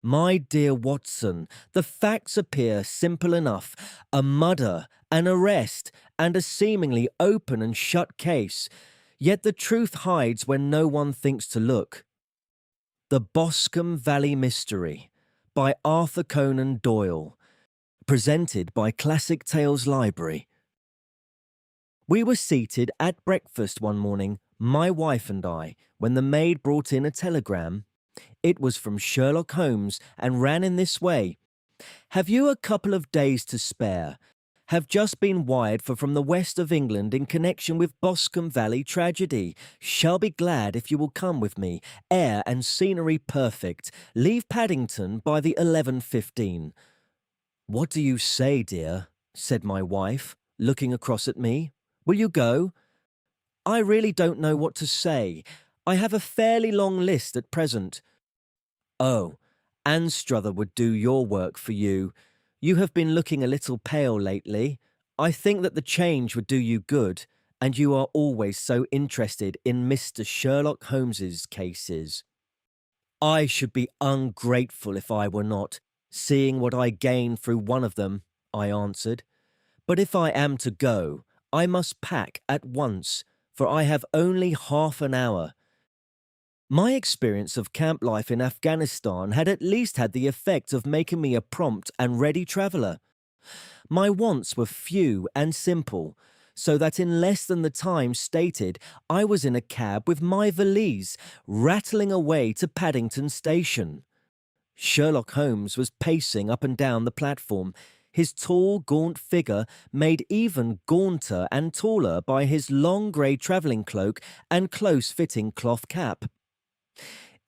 My dear Watson, the facts appear simple enough. A murder, an arrest, and a seemingly open and shut case. Yet the truth hides when no one thinks to look. The Boscombe Valley Mystery by Arthur Conan Doyle. Presented by Classic Tales Library. We were seated at breakfast one morning, my wife and I, when the maid brought in a telegram. It was from Sherlock Holmes and ran in this way. "Have you a couple of days to spare? Have just been wired for from the west of England in connection with Boscombe Valley tragedy. Shall be glad if you will come with me. Air and scenery perfect. Leave Paddington by the 11:15. "What do you say, dear?" said my wife, looking across at me. "Will you go?" "I really don't know what to say. I have a fairly long list at present." "Oh, Anstruther would do your work for you. You have been looking a little pale lately. I think that the change would do you good, and you are always so interested in Mr. Sherlock Holmes's cases." "I should be ungrateful if I were not, seeing what I gain through one of them," I answered. "But if I am to go, I must pack at once, for I have only half an hour." My experience of camp life in Afghanistan had at least had the effect of making me a prompt and ready traveller. My wants were few and simple, so that in less than the time stated, I was in a cab with my valise, rattling away to Paddington Station. Sherlock Holmes was pacing up and down the platform, his tall, gaunt figure made even gaunter and taller by his long grey travelling cloak and close-fitting cloth cap.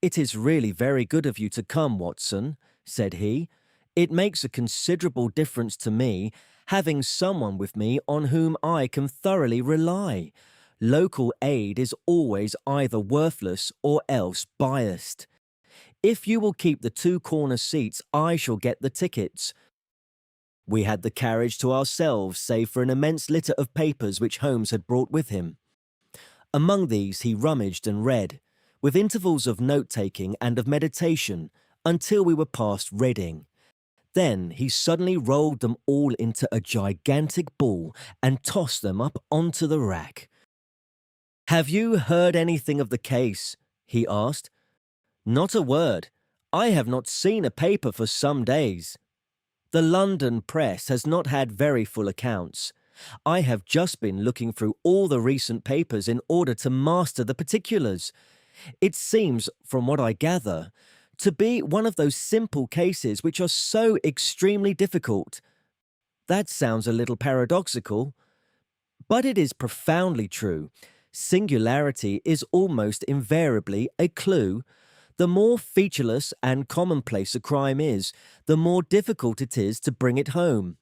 "It is really very good of you to come, Watson," said he. "It makes a considerable difference to me, having someone with me on whom I can thoroughly rely. Local aid is always either worthless or else biased. If you will keep the two corner seats, I shall get the tickets." We had the carriage to ourselves, save for an immense litter of papers which Holmes had brought with him. Among these he rummaged and read, with intervals of note-taking and of meditation, until we were past Reading. Then he suddenly rolled them all into a gigantic ball and tossed them up onto the rack. "Have you heard anything of the case?" he asked. "Not a word. I have not seen a paper for some days. The London press has not had very full accounts. I have just been looking through all the recent papers in order to master the particulars. It seems, from what I gather, to be one of those simple cases which are so extremely difficult. That sounds a little paradoxical, but it is profoundly true. Singularity is almost invariably a clue. The more featureless and commonplace a crime is, the more difficult it is to bring it home.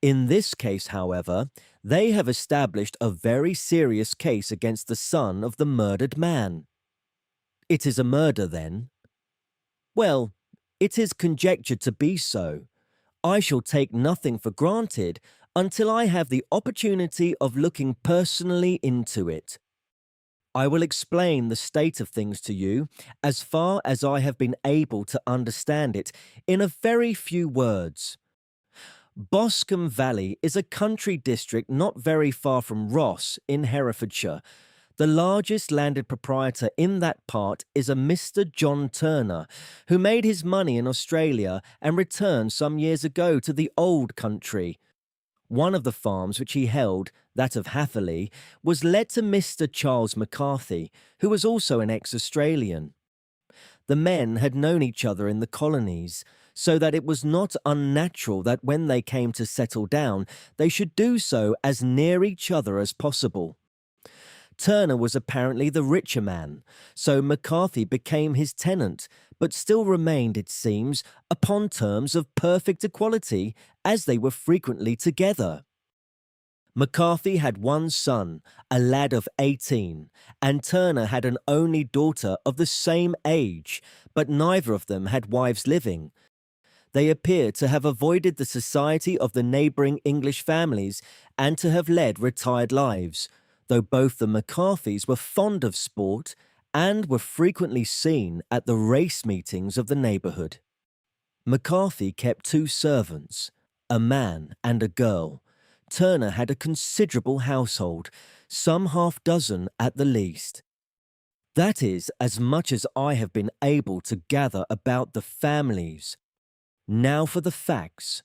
In this case, however, they have established a very serious case against the son of the murdered man." "It is a murder, then?" "Well, it is conjectured to be so. I shall take nothing for granted until I have the opportunity of looking personally into it. I will explain the state of things to you, as far as I have been able to understand it, in a very few words. Boscombe Valley is a country district not very far from Ross in Herefordshire. The largest landed proprietor in that part is a Mr. John Turner, who made his money in Australia and returned some years ago to the old country. One of the farms which he held, that of Hatherley, was let to Mr. Charles McCarthy, who was also an ex-Australian. The men had known each other in the colonies, so that it was not unnatural that when they came to settle down, they should do so as near each other as possible. Turner was apparently the richer man, so McCarthy became his tenant, but still remained, it seems, upon terms of perfect equality, as they were frequently together. McCarthy had one son, a lad of 18, and Turner had an only daughter of the same age, but neither of them had wives living. They appear to have avoided the society of the neighbouring English families and to have led retired lives, though both the McCarthys were fond of sport and were frequently seen at the race meetings of the neighbourhood. McCarthy kept two servants, a man and a girl. Turner had a considerable household, some half-dozen at the least. That is as much as I have been able to gather about the families. Now for the facts.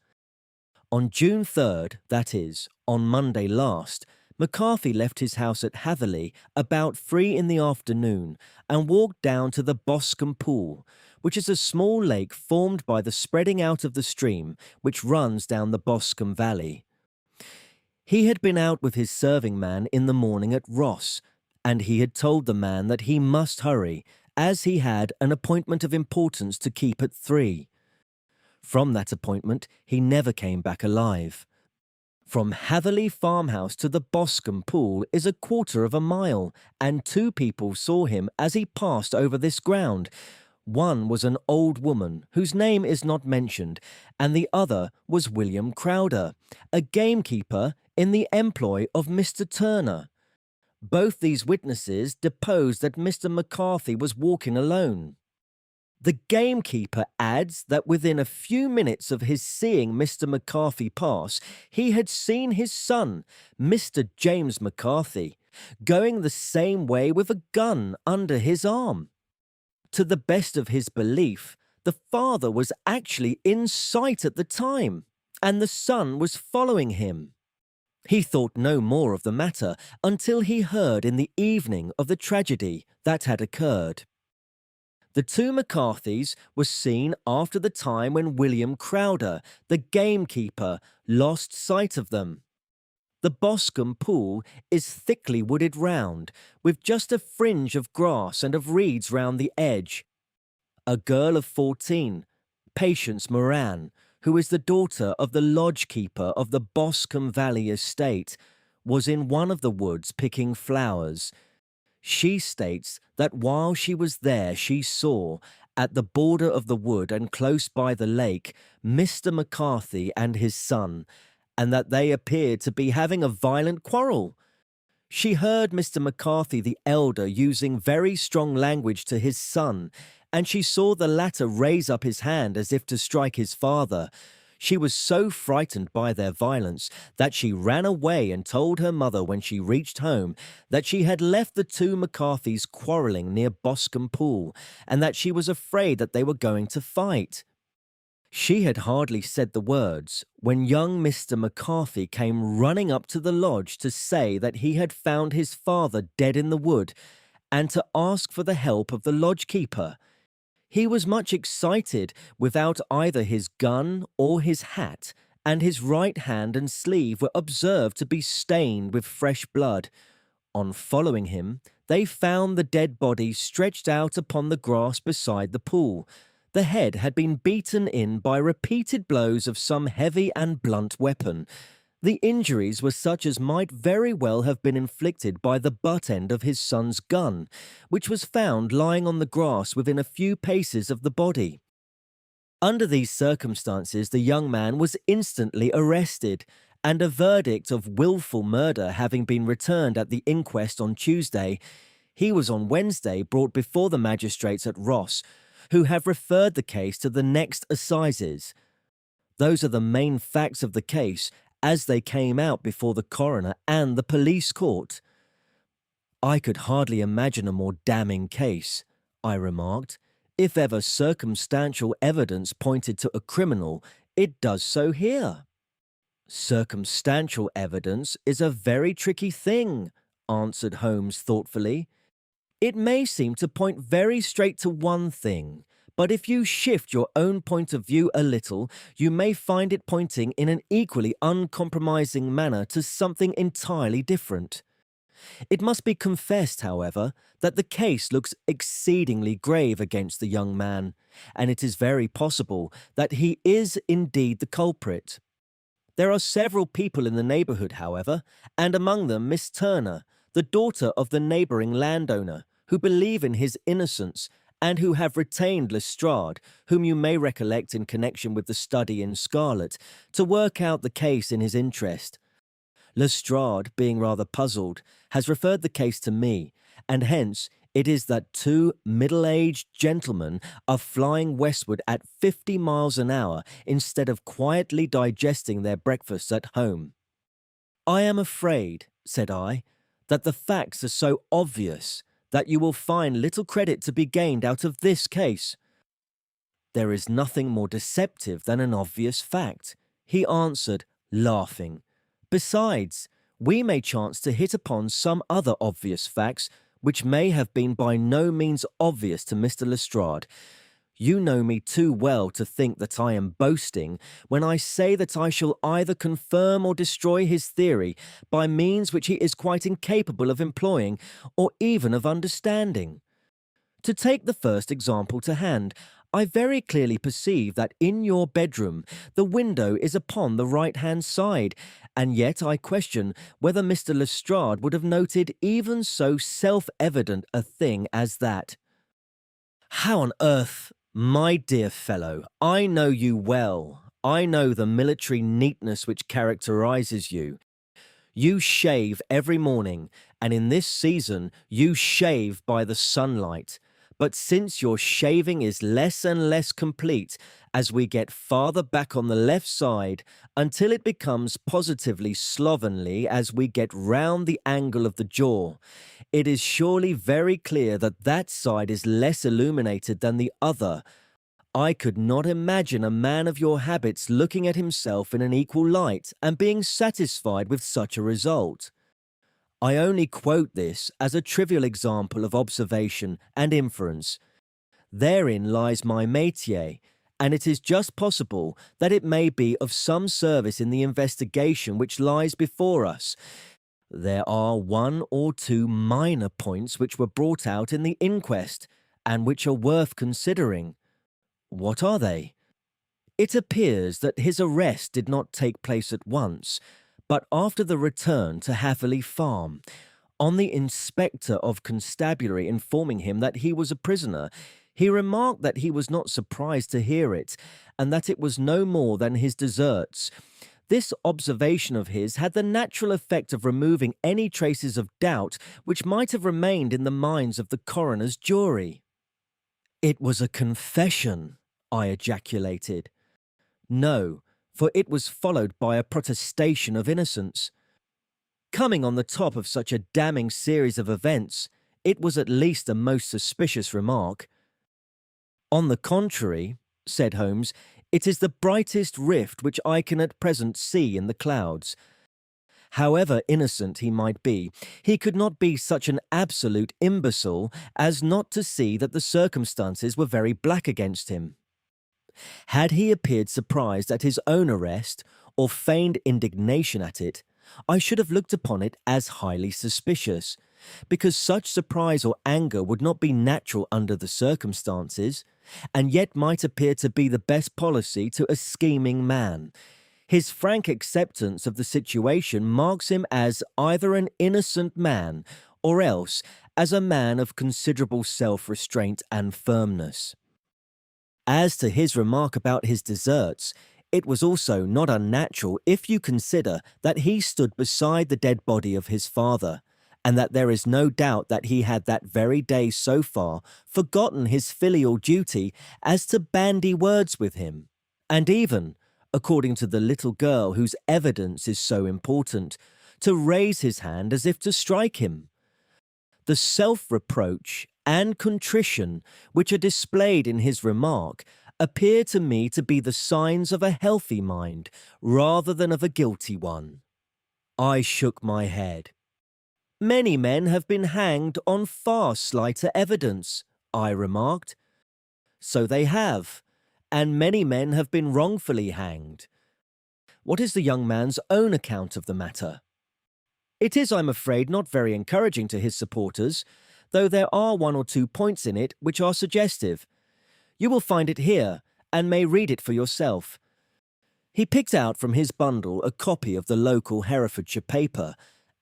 On June 3rd, that is, on Monday last, McCarthy left his house at Hatherley about 3 in the afternoon and walked down to the Boscombe Pool, which is a small lake formed by the spreading out of the stream which runs down the Boscombe Valley. He had been out with his serving man in the morning at Ross, and he had told the man that he must hurry, as he had an appointment of importance to keep at 3. From that appointment he never came back alive. From Hatherley farmhouse to the Boscombe Pool is 1/4 of a mile, and 2 people saw him as he passed over this ground. One was an old woman, whose name is not mentioned, and the other was William Crowder, a gamekeeper in the employ of Mr. Turner. Both these witnesses deposed that Mr. McCarthy was walking alone. The gamekeeper adds that within a few minutes of his seeing Mr. McCarthy pass, he had seen his son, Mr. James McCarthy, going the same way with a gun under his arm. To the best of his belief, the father was actually in sight at the time, and the son was following him. He thought no more of the matter until he heard in the evening of the tragedy that had occurred. The 2 McCarthys were seen after the time when William Crowder, the gamekeeper, lost sight of them. The Boscombe Pool is thickly wooded round, with just a fringe of grass and of reeds round the edge. A girl of 14, Patience Moran, who is the daughter of the lodge-keeper of the Boscombe Valley estate, was in one of the woods picking flowers. She states that while she was there she saw, at the border of the wood and close by the lake, Mr. McCarthy and his son, and that they appeared to be having a violent quarrel. She heard Mr. McCarthy the elder using very strong language to his son, and she saw the latter raise up his hand as if to strike his father. She was so frightened by their violence that she ran away and told her mother when she reached home that she had left the 2 McCarthys quarrelling near Boscombe Pool, and that she was afraid that they were going to fight. She had hardly said the words when young Mr. McCarthy came running up to the lodge to say that he had found his father dead in the wood, and to ask for the help of the lodge-keeper. He was much excited, without either his gun or his hat, and his right hand and sleeve were observed to be stained with fresh blood. On following him, they found the dead body stretched out upon the grass beside the pool. The head had been beaten in by repeated blows of some heavy and blunt weapon. The injuries were such as might very well have been inflicted by the butt end of his son's gun, which was found lying on the grass within a few paces of the body. Under these circumstances, the young man was instantly arrested, and a verdict of wilful murder having been returned at the inquest on Tuesday, he was on Wednesday brought before the magistrates at Ross, who have referred the case to the next assizes. Those are the main facts of the case, as they came out before the coroner and the police court. I could hardly imagine a more damning case, I remarked. If ever circumstantial evidence pointed to a criminal, it does so here. Circumstantial evidence is a very tricky thing, answered Holmes thoughtfully. It may seem to point very straight to one thing, but if you shift your own point of view a little, you may find it pointing in an equally uncompromising manner to something entirely different. It must be confessed, however, that the case looks exceedingly grave against the young man, and it is very possible that he is indeed the culprit. There are several people in the neighbourhood, however, and among them Miss Turner, the daughter of the neighbouring landowner, who believe in his innocence and who have retained Lestrade, whom you may recollect in connection with the study in Scarlet, to work out the case in his interest. Lestrade, being rather puzzled, has referred the case to me, and hence It is that two middle-aged gentlemen are flying westward at 50 miles an hour instead of quietly digesting their breakfasts at home. I am afraid, said I, that the facts are so obvious that you will find little credit to be gained out of this case. There is nothing more deceptive than an obvious fact, he answered, laughing. Besides, we may chance to hit upon some other obvious facts which may have been by no means obvious to Mr. Lestrade. You know me too well to think that I am boasting when I say that I shall either confirm or destroy his theory by means which he is quite incapable of employing or even of understanding. To take the first example to hand, I very clearly perceive that in your bedroom the window is upon the right-hand side, and yet I question whether Mr. Lestrade would have noted even so self-evident a thing as that. How on earth, my dear fellow, I know you well. I know the military neatness which characterizes you. You shave every morning, and in this season you shave by the sunlight. But since your shaving is less and less complete as we get farther back on the left side, until it becomes positively slovenly as we get round the angle of the jaw, it is surely very clear that that side is less illuminated than the other. I could not imagine a man of your habits looking at himself in an equal light and being satisfied with such a result. I only quote this as a trivial example of observation and inference. Therein lies my métier, and it is just possible that it may be of some service in the investigation which lies before us. There are one or two minor points which were brought out in the inquest, and which are worth considering. What are they? It appears that his arrest did not take place at once, but after the return to Hatherley Farm. On the inspector of constabulary informing him that he was a prisoner, he remarked that he was not surprised to hear it, and that it was no more than his deserts. This observation of his had the natural effect of removing any traces of doubt which might have remained in the minds of the coroner's jury. "It was a confession," I ejaculated. "No, for it was followed by a protestation of innocence. Coming on the top of such a damning series of events, it was at least a most suspicious remark." "On the contrary," said Holmes, "it is the brightest rift which I can at present see in the clouds. However innocent he might be, he could not be such an absolute imbecile as not to see that the circumstances were very black against him. Had he appeared surprised at his own arrest, or feigned indignation at it, I should have looked upon it as highly suspicious, because such surprise or anger would not be natural under the circumstances, and yet might appear to be the best policy to a scheming man. His frank acceptance of the situation marks him as either an innocent man, or else as a man of considerable self-restraint and firmness. As to his remark about his deserts, it was also not unnatural if you consider that he stood beside the dead body of his father, and that there is no doubt that he had that very day so far forgotten his filial duty as to bandy words with him, and even, according to the little girl whose evidence is so important, to raise his hand as if to strike him. The self-reproach and contrition which are displayed in his remark appear to me to be the signs of a healthy mind rather than of a guilty one. I shook my head. "Many men have been hanged on far slighter evidence," I remarked. "So they have, and many men have been wrongfully hanged. What is the young man's own account of the matter?" "It is, I'm afraid, not very encouraging to his supporters, though there are one or two points in it which are suggestive. You will find it here, and may read it for yourself." He picked out from his bundle a copy of the local Herefordshire paper,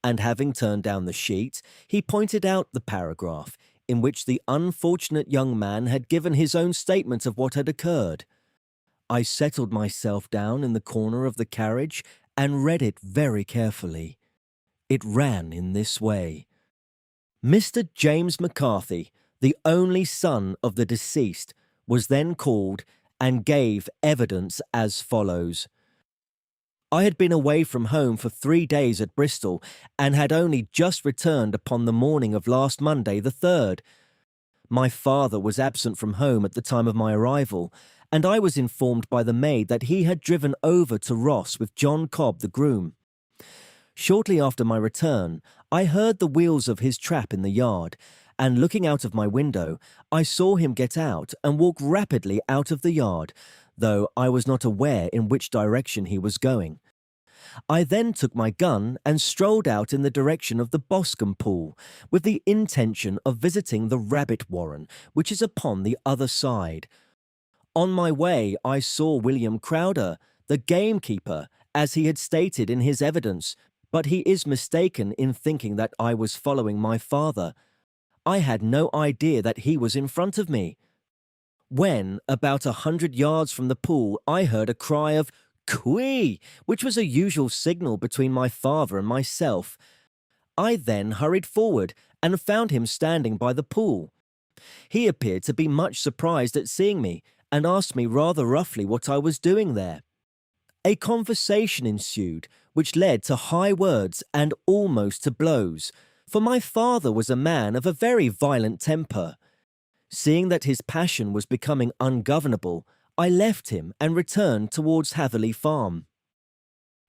and having turned down the sheet, he pointed out the paragraph in which the unfortunate young man had given his own statement of what had occurred. I settled myself down in the corner of the carriage and read it very carefully. It ran in this way. Mr. James McCarthy, the only son of the deceased, was then called and gave evidence as follows. I had been away from home for 3 days at Bristol and had only just returned upon the morning of last Monday the 3rd. My father was absent from home at the time of my arrival, and I was informed by the maid that he had driven over to Ross with John Cobb the groom. Shortly after my return, I heard the wheels of his trap in the yard, and looking out of my window, I saw him get out and walk rapidly out of the yard, though I was not aware in which direction he was going. I then took my gun and strolled out in the direction of the Boscombe Pool, with the intention of visiting the rabbit warren, which is upon the other side. On my way, I saw William Crowder, the gamekeeper, as he had stated in his evidence, but he is mistaken in thinking that I was following my father. I had no idea that he was in front of me. When, about 100 yards from the pool, I heard a cry of "Cwee," which was a usual signal between my father and myself. I then hurried forward and found him standing by the pool. He appeared to be much surprised at seeing me and asked me rather roughly what I was doing there. A conversation ensued, which led to high words and almost to blows, for my father was a man of a very violent temper. Seeing that his passion was becoming ungovernable, I left him and returned towards Hatherley Farm.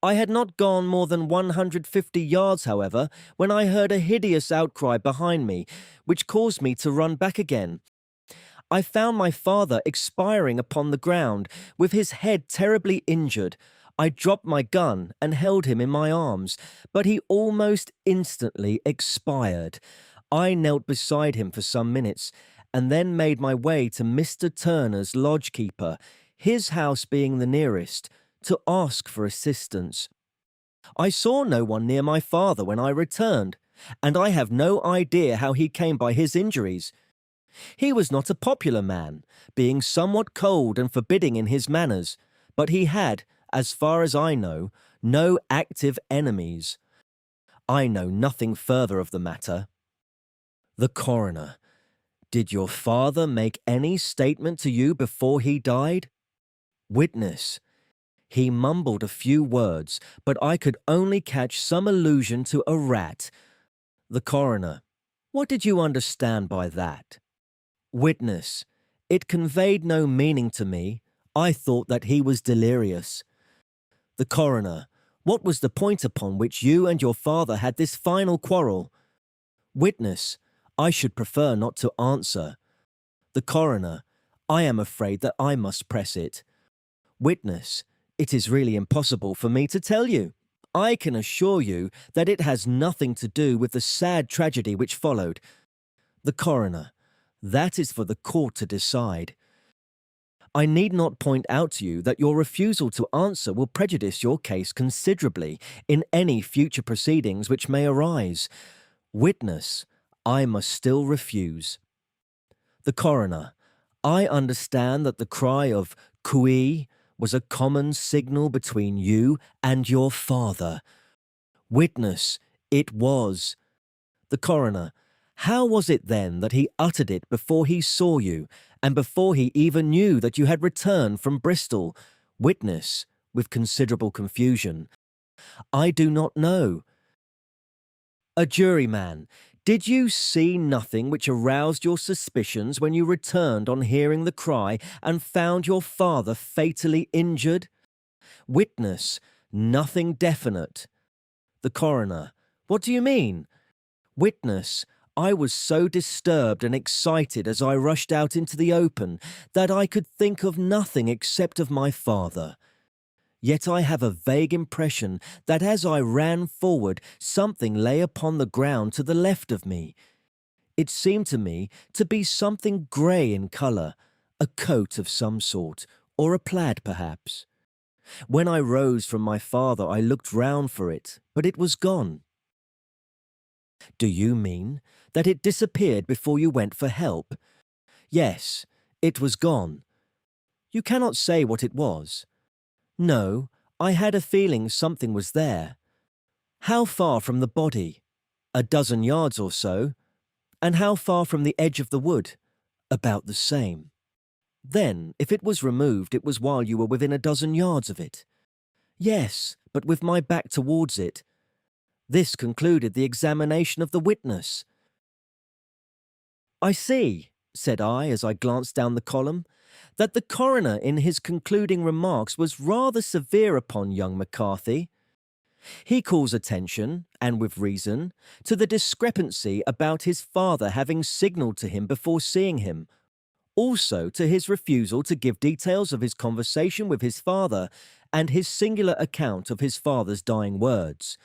I had not gone more than 150 yards, however, when I heard a hideous outcry behind me, which caused me to run back again. I found my father expiring upon the ground, with his head terribly injured. I dropped my gun and held him in my arms, but he almost instantly expired. I knelt beside him for some minutes, and then made my way to Mr. Turner's lodge-keeper, his house being the nearest, to ask for assistance. I saw no one near my father when I returned, and I have no idea how he came by his injuries. He was not a popular man, being somewhat cold and forbidding in his manners, but he had, as far as I know, no active enemies. I know nothing further of the matter. The coroner. Did your father make any statement to you before he died? Witness. He mumbled a few words, but I could only catch some allusion to a rat. The coroner. What did you understand by that? Witness. It conveyed no meaning to me. I thought that he was delirious. The coroner. What was the point upon which you and your father had this final quarrel? Witness. I should prefer not to answer. The coroner. I am afraid that I must press it. Witness. It is really impossible for me to tell you. I can assure you that it has nothing to do with the sad tragedy which followed. The coroner. That is for the court to decide. I need not point out to you that your refusal to answer will prejudice your case considerably in any future proceedings which may arise. Witness. I must still refuse. The coroner. I understand that the cry of "Cwee" was a common signal between you and your father. Witness. It was. The coroner. How was it then that he uttered it before he saw you, and before he even knew that you had returned from Bristol? Witness, with considerable confusion. I do not know. A juryman. Did you see nothing which aroused your suspicions when you returned on hearing the cry and found your father fatally injured? Witness. Nothing definite. The coroner. What do you mean? Witness. I was so disturbed and excited as I rushed out into the open that I could think of nothing except of my father. Yet I have a vague impression that as I ran forward, something lay upon the ground to the left of me. It seemed to me to be something grey in colour, a coat of some sort, or a plaid perhaps. When I rose from my father, I looked round for it, but it was gone. Do you mean that it disappeared before you went for help? Yes, it was gone. You cannot say what it was. No, I had a feeling something was there. How far from the body? A dozen yards or so. And how far from the edge of the wood? About the same. Then, if it was removed, it was while you were within a dozen yards of it. Yes, but with my back towards it. This concluded the examination of the witness. I see, said I as I glanced down the column, that the coroner in his concluding remarks was rather severe upon young McCarthy. He calls attention, and with reason, to the discrepancy about his father having signalled to him before seeing him, also to his refusal to give details of his conversation with his father and his singular account of his father's dying words.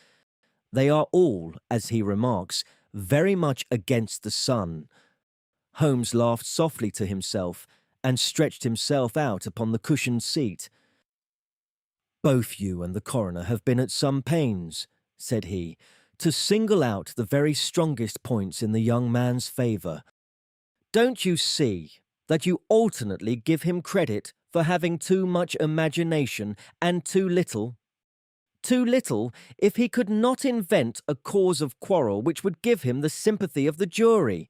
They are all, as he remarks, very much against the son. Holmes laughed softly to himself and stretched himself out upon the cushioned seat. Both you and the coroner have been at some pains, said he, to single out the very strongest points in the young man's favour. Don't you see that you alternately give him credit for having too much imagination and too little? Too little if he could not invent a cause of quarrel which would give him the sympathy of the jury.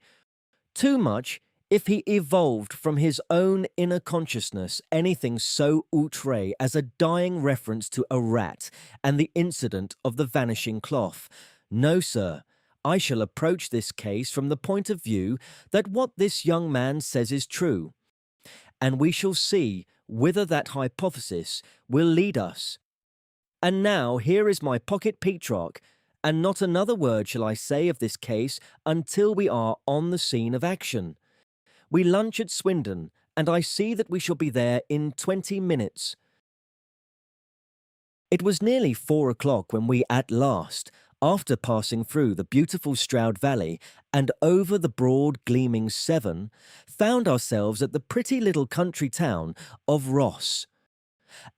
Too much if he evolved from his own inner consciousness anything so outre as a dying reference to a rat and the incident of the vanishing cloth. No, sir, I shall approach this case from the point of view that what this young man says is true, and we shall see whither that hypothesis will lead us. And now here is my pocket Petrarch, and not another word shall I say of this case until we are on the scene of action. We lunch at Swindon, and I see that we shall be there in 20 minutes. It was nearly 4 o'clock when we at last, after passing through the beautiful Stroud Valley and over the broad gleaming Severn, found ourselves at the pretty little country town of Ross.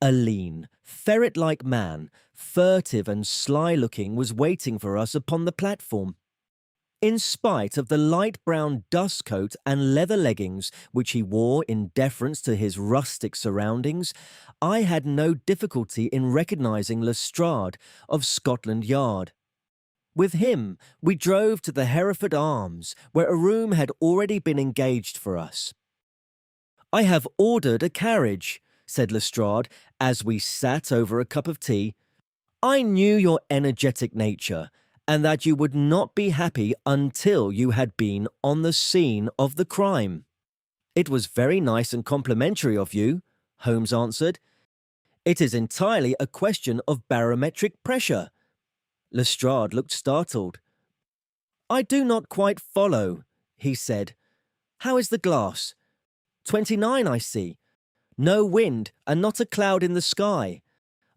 A lean, ferret-like man, furtive and sly-looking, was waiting for us upon the platform. In spite of the light brown dust coat and leather leggings which he wore in deference to his rustic surroundings, I had no difficulty in recognising Lestrade of Scotland Yard. With him we drove to the Hereford Arms, where a room had already been engaged for us. "I have ordered a carriage," said Lestrade, as we sat over a cup of tea. "I knew your energetic nature, and that you would not be happy until you had been on the scene of the crime." "It was very nice and complimentary of you," Holmes answered. "It is entirely a question of barometric pressure." Lestrade looked startled. "I do not quite follow," he said. "How is the glass?" 29, I see. No wind and not a cloud in the sky.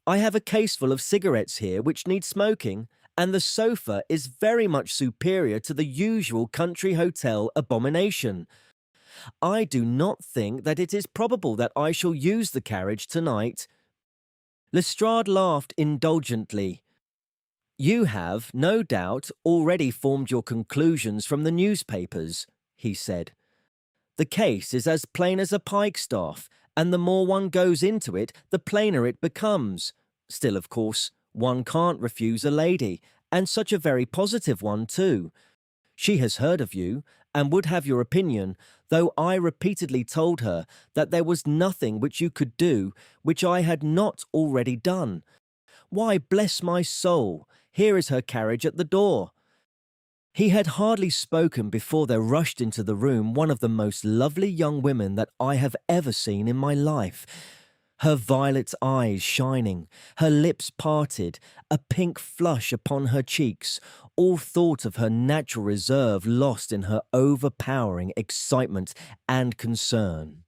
I have a caseful of cigarettes here which need smoking, and the sofa is very much superior to the usual country hotel abomination. I do not think that it is probable that I shall use the carriage tonight." Lestrade laughed indulgently. "You have, no doubt, already formed your conclusions from the newspapers," he said. "The case is as plain as a pikestaff, and the more one goes into it, the plainer it becomes. Still, of course, one can't refuse a lady, and such a very positive one too. She has heard of you, and would have your opinion, though I repeatedly told her that there was nothing which you could do which I had not already done. Why, bless my soul, here is her carriage at the door." He had hardly spoken before there rushed into the room one of the most lovely young women that I have ever seen in my life. Her violet eyes shining, her lips parted, a pink flush upon her cheeks, all thought of her natural reserve lost in her overpowering excitement and concern.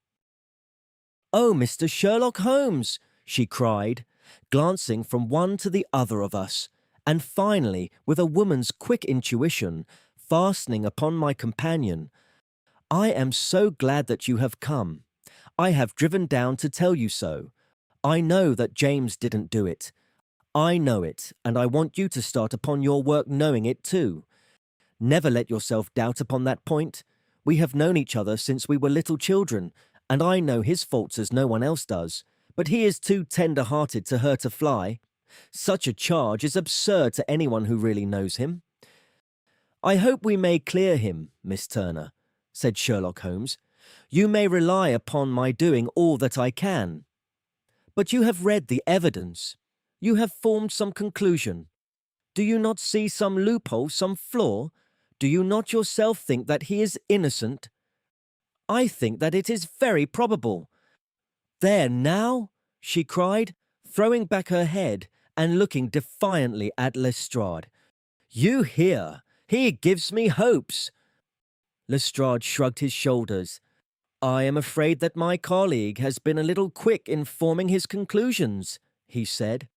"Oh, Mr. Sherlock Holmes!" she cried, glancing from one to the other of us, and finally, with a woman's quick intuition, fastening upon my companion. "I am so glad that you have come. I have driven down to tell you so. I know that James didn't do it. I know it, and I want you to start upon your work knowing it too. Never let yourself doubt upon that point. We have known each other since we were little children, and I know his faults as no one else does, but he is too tender-hearted to hurt a fly. Such a charge is absurd to anyone who really knows him. I hope we may clear him, Miss Turner, said Sherlock Holmes. You may rely upon my doing all that I can. But you have read the evidence. You have formed some conclusion. Do you not see some loophole, some flaw? Do you not yourself think that he is innocent? I think that it is very probable. There now, she cried, throwing back her head and looking defiantly at Lestrade. You hear? He gives me hopes. Lestrade shrugged his shoulders. I am afraid that my colleague has been a little quick in forming his conclusions, he said.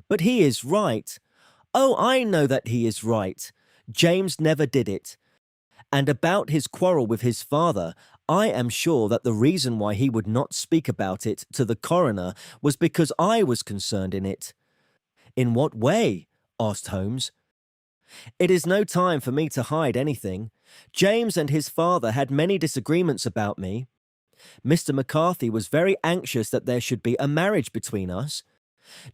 But he is right. Oh, I know that he is right. James never did it. And about his quarrel with his father, I am sure that the reason why he would not speak about it to the coroner was because I was concerned in it. In what way? Asked Holmes. It is no time for me to hide anything. James and his father had many disagreements about me. Mr. McCarthy was very anxious that there should be a marriage between us.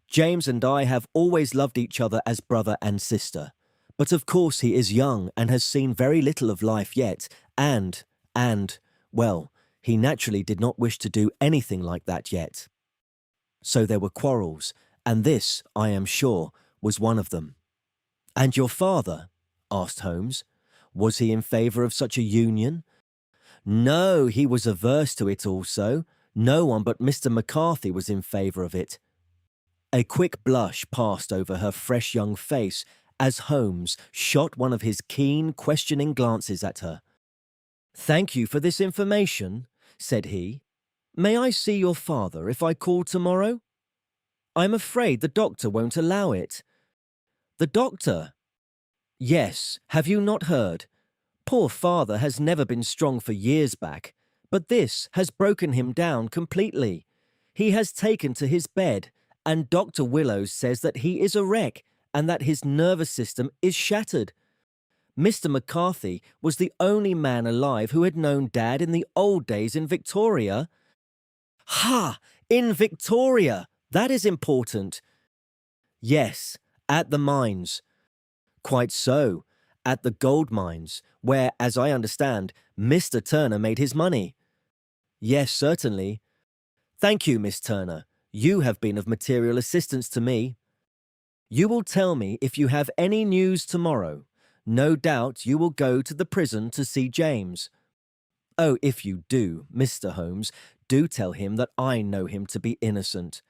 James and I have always loved each other as brother and sister. But of course he is young and has seen very little of life yet, well, he naturally did not wish to do anything like that yet. So there were quarrels, and this, I am sure, was one of them. And your father? Asked Holmes. Was he in favour of such a union? No, he was averse to it also. No one but Mr. McCarthy was in favour of it. A quick blush passed over her fresh young face as Holmes shot one of his keen, questioning glances at her. Thank you for this information, said he. May I see your father if I call tomorrow? I'm afraid the doctor won't allow it. The doctor? Yes, have you not heard? Poor father has never been strong for years back, but this has broken him down completely. He has taken to his bed, and Dr. Willows says that he is a wreck and that his nervous system is shattered. Mr. McCarthy was the only man alive who had known Dad in the old days in Victoria. Ha! In Victoria! That is important. Yes, at the mines. Quite so, at the gold mines, where, as I understand, Mr. Turner made his money. Yes, certainly. Thank you, Miss Turner. You have been of material assistance to me. You will tell me if you have any news tomorrow. No doubt you will go to the prison to see James. Oh, if you do, Mr. Holmes, do tell him that I know him to be innocent.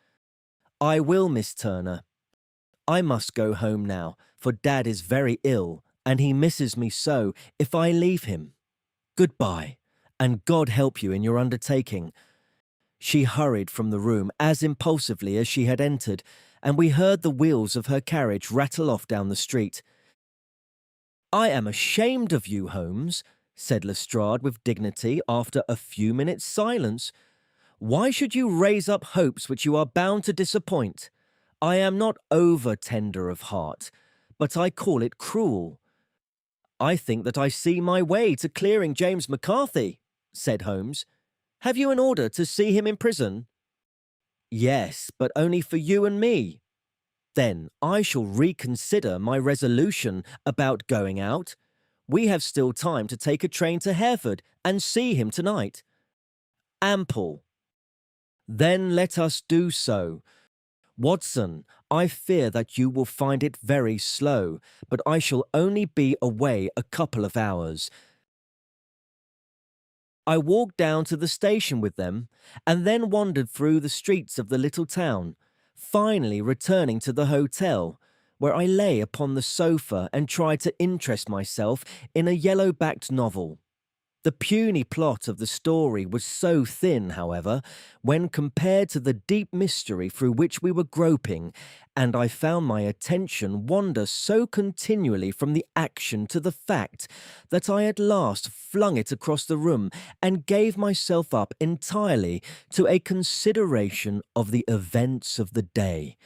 I will, Miss Turner. I must go home now, for Dad is very ill, and he misses me so if I leave him. Goodbye, and God help you in your undertaking. She hurried from the room as impulsively as she had entered, and we heard the wheels of her carriage rattle off down the street. I am ashamed of you, Holmes, said Lestrade with dignity after a few minutes' silence. Why should you raise up hopes which you are bound to disappoint? I am not over-tender of heart, but I call it cruel. I think that I see my way to clearing James McCarthy, said Holmes. Have you an order to see him in prison? Yes, but only for you and me. Then I shall reconsider my resolution about going out. We have still time to take a train to Hereford and see him tonight. Ample. Then let us do so. Watson, I fear that you will find it very slow, but I shall only be away a couple of hours. I walked down to the station with them, and then wandered through the streets of the little town, finally returning to the hotel, where I lay upon the sofa and tried to interest myself in a yellow-backed novel. The puny plot of the story was so thin, however, when compared to the deep mystery through which we were groping, and I found my attention wander so continually from the action to the fact that I at last flung it across the room and gave myself up entirely to a consideration of the events of the day.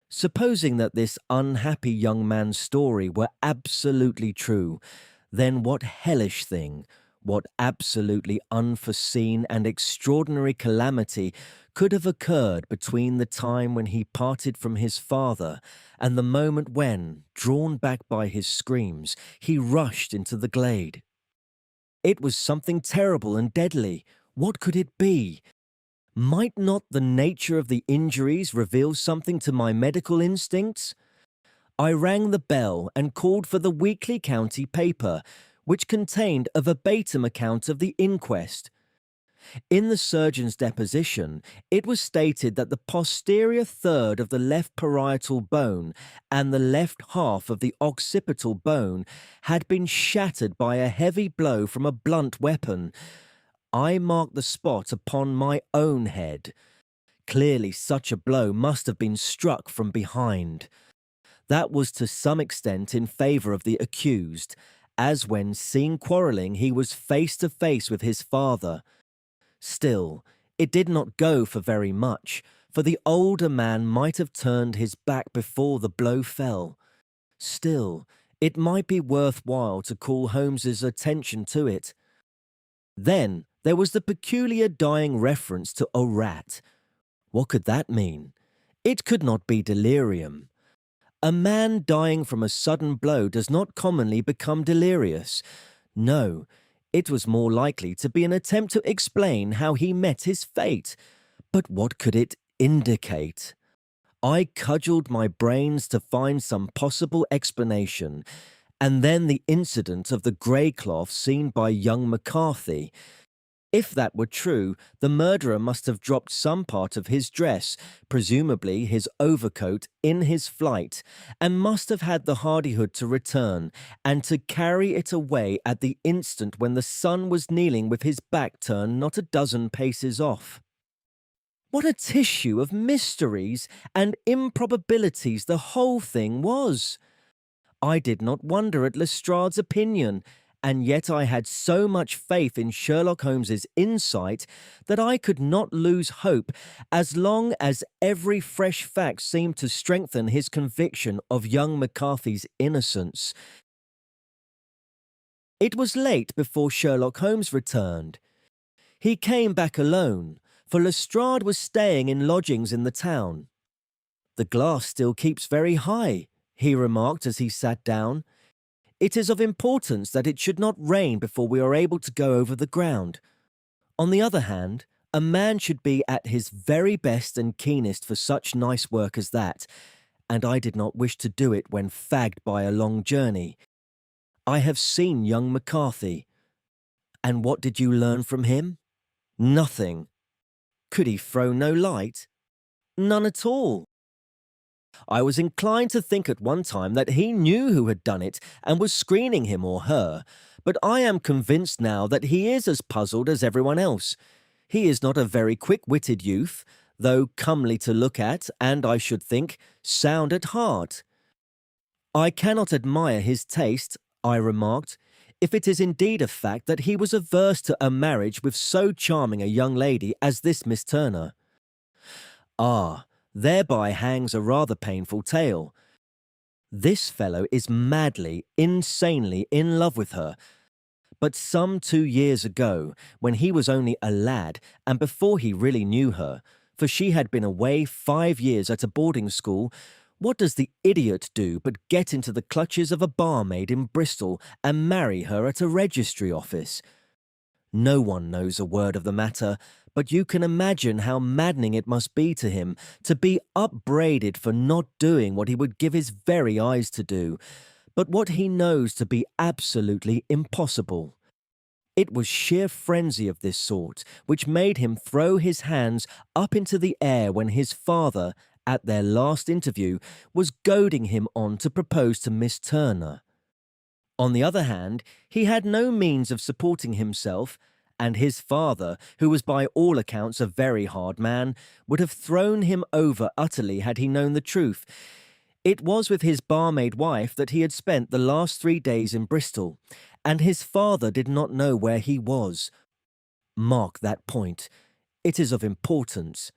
Supposing that this unhappy young man's story were absolutely true, then what hellish thing, What absolutely unforeseen and extraordinary calamity could have occurred between the time when he parted from his father and the moment when, drawn back by his screams, he rushed into the glade? It was something terrible and deadly. What could it be? Might not the nature of the injuries reveal something to my medical instincts? I rang the bell and called for the weekly county paper, which contained a verbatim account of the inquest. In the surgeon's deposition, it was stated that the posterior third of the left parietal bone and the left half of the occipital bone had been shattered by a heavy blow from a blunt weapon. I marked the spot upon my own head. Clearly, such a blow must have been struck from behind. That was to some extent in favour of the accused, as when seen quarrelling he was face to face with his father. Still, it did not go for very much, for the older man might have turned his back before the blow fell. Still, it might be worthwhile to call Holmes's attention to it. Then there was the peculiar dying reference to a rat. What could that mean? It could not be delirium. A man dying from a sudden blow does not commonly become delirious. No, it was more likely to be an attempt to explain how he met his fate. But what could it indicate? I cudgelled my brains to find some possible explanation, and then the incident of the grey cloth seen by young McCarthy. If that were true, the murderer must have dropped some part of his dress, presumably his overcoat, in his flight, and must have had the hardihood to return, and to carry it away at the instant when the son was kneeling with his back turned not a dozen paces off. What a tissue of mysteries and improbabilities the whole thing was! I did not wonder at Lestrade's opinion, and yet I had so much faith in Sherlock Holmes's insight that I could not lose hope as long as every fresh fact seemed to strengthen his conviction of young McCarthy's innocence. It was late before Sherlock Holmes returned. He came back alone, for Lestrade was staying in lodgings in the town. "The glass still keeps very high," he remarked as he sat down. "It is of importance that it should not rain before we are able to go over the ground. On the other hand, a man should be at his very best and keenest for such nice work as that, and I did not wish to do it when fagged by a long journey. I have seen young McCarthy." "And what did you learn from him?" "Nothing." "Could he throw no light?" "None at all." "I was inclined to think at one time that he knew who had done it and was screening him or her, but I am convinced now that he is as puzzled as everyone else. He is not a very quick-witted youth, though comely to look at and, I should think, sound at heart." "I cannot admire his taste," I remarked, "if it is indeed a fact that he was averse to a marriage with so charming a young lady as this Miss Turner." "Ah, thereby hangs a rather painful tale. This fellow is madly, insanely in love with her. But some 2 years ago, when he was only a lad, and before he really knew her, for she had been away 5 years at a boarding school, what does the idiot do but get into the clutches of a barmaid in Bristol and marry her at a registry office? No one knows a word of the matter, but you can imagine how maddening it must be to him to be upbraided for not doing what he would give his very eyes to do, but what he knows to be absolutely impossible. It was sheer frenzy of this sort which made him throw his hands up into the air when his father, at their last interview, was goading him on to propose to Miss Turner. On the other hand, he had no means of supporting himself, and his father, who was by all accounts a very hard man, would have thrown him over utterly had he known the truth. It was with his barmaid wife that he had spent the last 3 days in Bristol, and his father did not know where he was. Mark that point. It is of importance.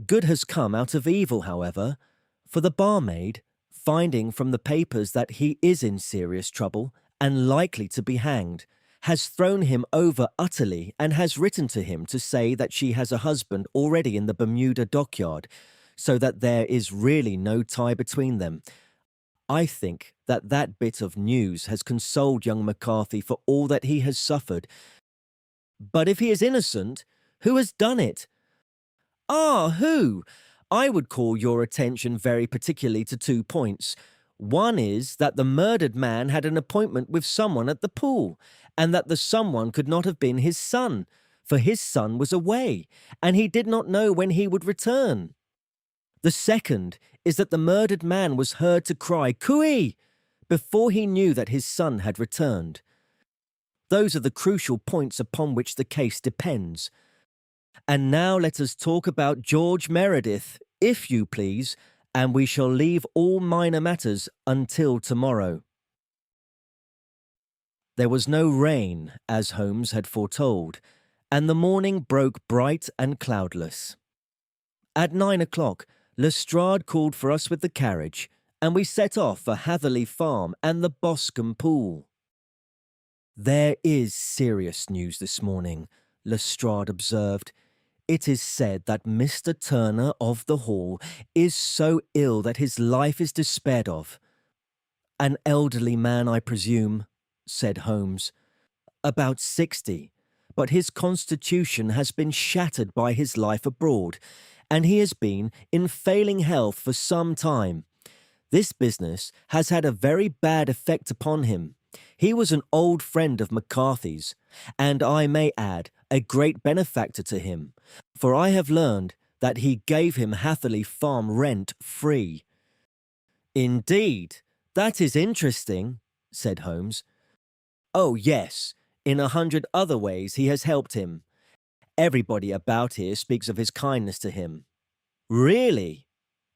Good has come out of evil, however, for the barmaid, finding from the papers that he is in serious trouble and likely to be hanged, has thrown him over utterly and has written to him to say that she has a husband already in the Bermuda dockyard, so that there is really no tie between them. I think that that bit of news has consoled young McCarthy for all that he has suffered. But if he is innocent, who has done it? Ah, who? I would call your attention very particularly to 2 points. One is that the murdered man had an appointment with someone at the pool, and that the someone could not have been his son, for his son was away, and he did not know when he would return. The second is that the murdered man was heard to cry "Cooey!" before he knew that his son had returned. Those are the crucial points upon which the case depends. And now let us talk about George Meredith, if you please, and we shall leave all minor matters until tomorrow. There was no rain, as Holmes had foretold, and the morning broke bright and cloudless. At 9 o'clock, Lestrade called for us with the carriage, and we set off for Hatherley Farm and the Boscombe Pool. "There is serious news this morning," Lestrade observed. "It is said that Mr. Turner of the Hall is so ill that his life is despaired of." "An elderly man, I presume," said Holmes. "About 60, but his constitution has been shattered by his life abroad, and he has been in failing health for some time. This business has had a very bad effect upon him. He was an old friend of McCarthy's, and I may add, a great benefactor to him, for I have learned that he gave him Hatherley Farm rent free." "Indeed, that is interesting," said Holmes. "Oh, yes, in 100 other ways he has helped him. Everybody about here speaks of his kindness to him." "Really?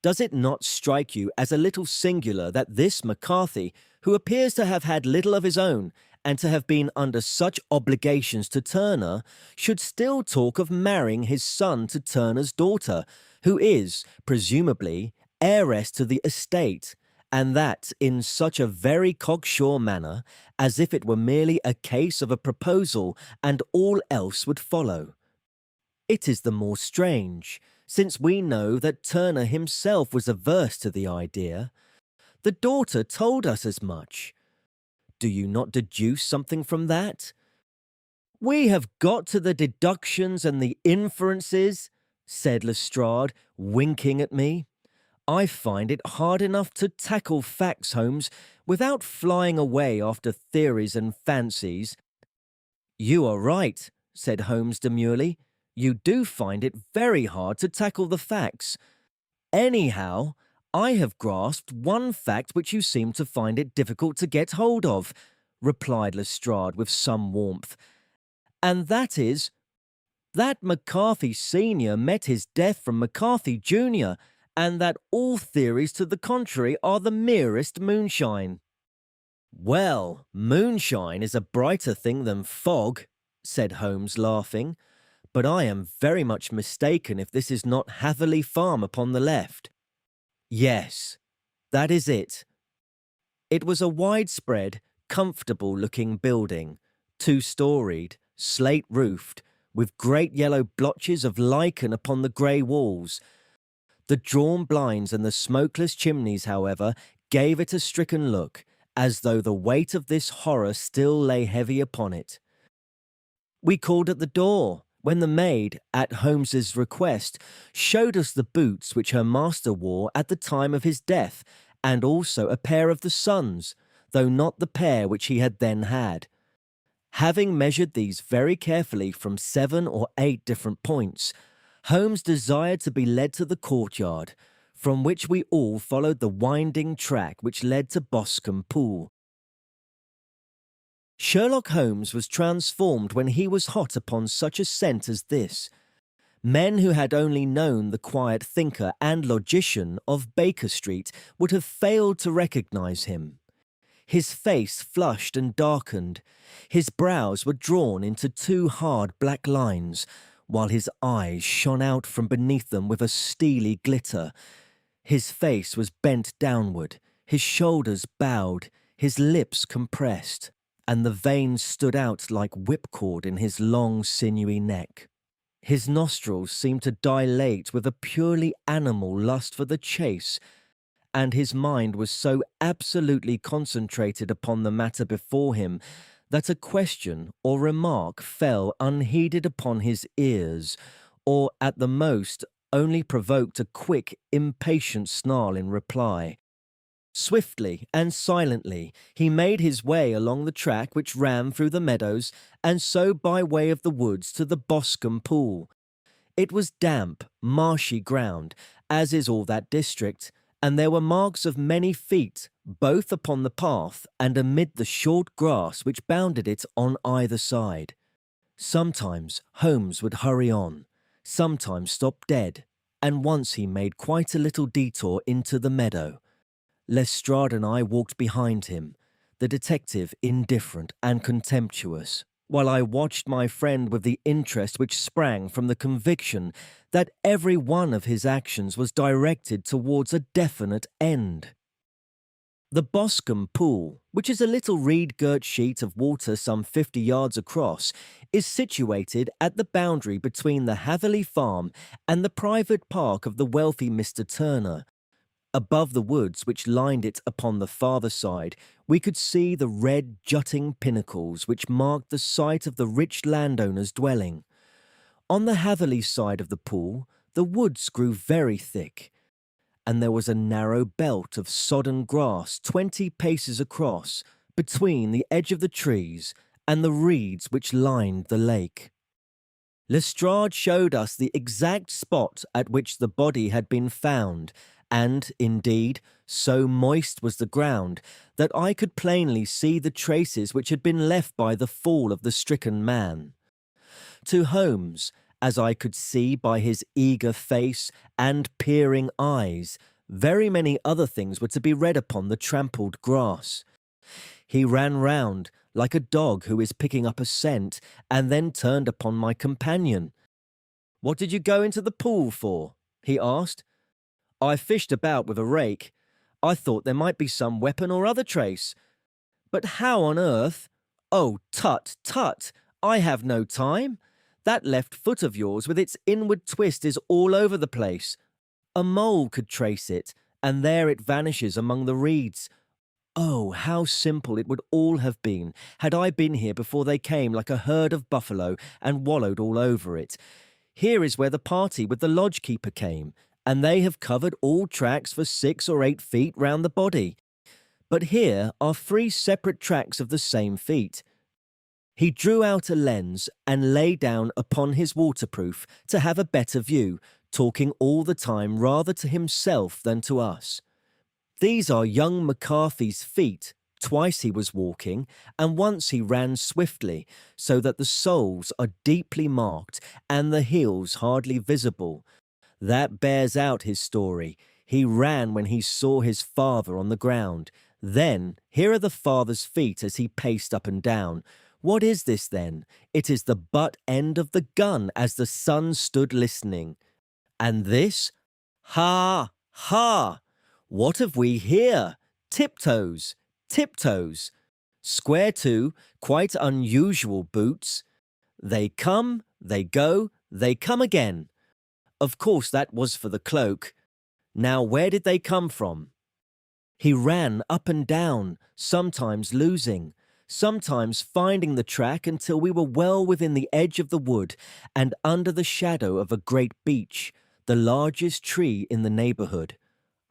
Does it not strike you as a little singular that this McCarthy, who appears to have had little of his own and to have been under such obligations to Turner, should still talk of marrying his son to Turner's daughter, who is, presumably, heiress to the estate, and that in such a very cocksure manner, as if it were merely a case of a proposal and all else would follow? It is the more strange, since we know that Turner himself was averse to the idea. The daughter told us as much. Do you not deduce something from that?" "We have got to the deductions and the inferences," said Lestrade, winking at me. "I find it hard enough to tackle facts, Holmes, without flying away after theories and fancies." "You are right," said Holmes demurely. "You do find it very hard to tackle the facts. Anyhow, I have grasped one fact which you seem to find it difficult to get hold of," replied Lestrade with some warmth. "And that is, that McCarthy Sr. met his death from McCarthy Jr., and that all theories to the contrary are the merest moonshine." "Well, moonshine is a brighter thing than fog," said Holmes, laughing. "But I am very much mistaken if this is not Hatherley Farm upon the left." "Yes, that is it." It was a widespread, comfortable-looking building, 2-storied, slate-roofed, with great yellow blotches of lichen upon the grey walls. The drawn blinds and the smokeless chimneys, however, gave it a stricken look, as though the weight of this horror still lay heavy upon it. We called at the door, when the maid, at Holmes's request, showed us the boots which her master wore at the time of his death, and also a pair of the son's, though not the pair which he had then had. Having measured these very carefully from 7 or 8 different points, Holmes desired to be led to the courtyard, from which we all followed the winding track which led to Boscombe Pool. Sherlock Holmes was transformed when he was hot upon such a scent as this. Men who had only known the quiet thinker and logician of Baker Street would have failed to recognise him. His face flushed and darkened. His brows were drawn into 2 hard black lines, while his eyes shone out from beneath them with a steely glitter. His face was bent downward, his shoulders bowed, his lips compressed. and the veins stood out like whipcord in his long, sinewy neck. His nostrils seemed to dilate with a purely animal lust for the chase, and his mind was so absolutely concentrated upon the matter before him that a question or remark fell unheeded upon his ears, or at the most only provoked a quick, impatient snarl in reply. Swiftly and silently he made his way along the track which ran through the meadows and so by way of the woods to the Boscombe Pool. It was damp, marshy ground, as is all that district, and there were marks of many feet, both upon the path and amid the short grass which bounded it on either side. Sometimes Holmes would hurry on, sometimes stop dead, and once he made quite a little detour into the meadow. Lestrade and I walked behind him, the detective indifferent and contemptuous, while I watched my friend with the interest which sprang from the conviction that every one of his actions was directed towards a definite end. The Boscombe Pool, which is a little reed-girt sheet of water some 50 yards across, is situated at the boundary between the Hatherley Farm and the private park of the wealthy Mr. Turner. Above the woods which lined it upon the farther side, we could see the red jutting pinnacles which marked the site of the rich landowner's dwelling. On the Hatherley side of the pool, the woods grew very thick, and there was a narrow belt of sodden grass 20 paces across, between the edge of the trees and the reeds which lined the lake. Lestrade showed us the exact spot at which the body had been found, and, indeed, so moist was the ground that I could plainly see the traces which had been left by the fall of the stricken man. To Holmes, as I could see by his eager face and peering eyes, very many other things were to be read upon the trampled grass. He ran round, like a dog who is picking up a scent, and then turned upon my companion. "What did you go into the pool for?" he asked. "I fished about with a rake. I thought there might be some weapon or other trace. But how on earth—" "Oh, tut, tut! I have no time. That left foot of yours with its inward twist is all over the place. A mole could trace it, and there it vanishes among the reeds. Oh, how simple it would all have been had I been here before they came like a herd of buffalo and wallowed all over it. Here is where the party with the lodge-keeper came, and they have covered all tracks for 6 or 8 feet round the body. But here are 3 separate tracks of the same feet." He drew out a lens and lay down upon his waterproof to have a better view, talking all the time rather to himself than to us. "These are young McCarthy's feet. Twice he was walking, and once he ran swiftly, so that the soles are deeply marked and the heels hardly visible. That bears out his story. He ran when he saw his father on the ground. Then, here are the father's feet as he paced up and down. What is this, then? It is the butt end of the gun as the son stood listening. And this? Ha! Ha! What have we here? Tiptoes! Tiptoes! Square to, quite unusual boots. They come, they go, they come again. Of course that was for the cloak. Now where did they come from?" He ran up and down, sometimes losing, sometimes finding the track until we were well within the edge of the wood and under the shadow of a great beech, the largest tree in the neighbourhood.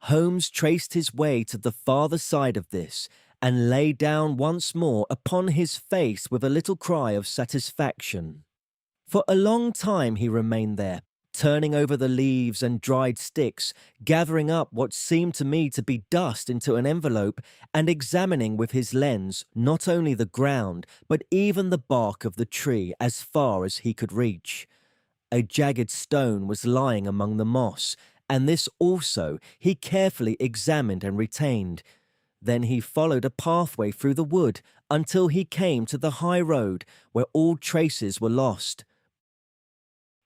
Holmes traced his way to the farther side of this and lay down once more upon his face with a little cry of satisfaction. For a long time he remained there, turning over the leaves and dried sticks, gathering up what seemed to me to be dust into an envelope, and examining with his lens not only the ground, but even the bark of the tree as far as he could reach. A jagged stone was lying among the moss, and this also he carefully examined and retained. Then he followed a pathway through the wood until he came to the high road where all traces were lost.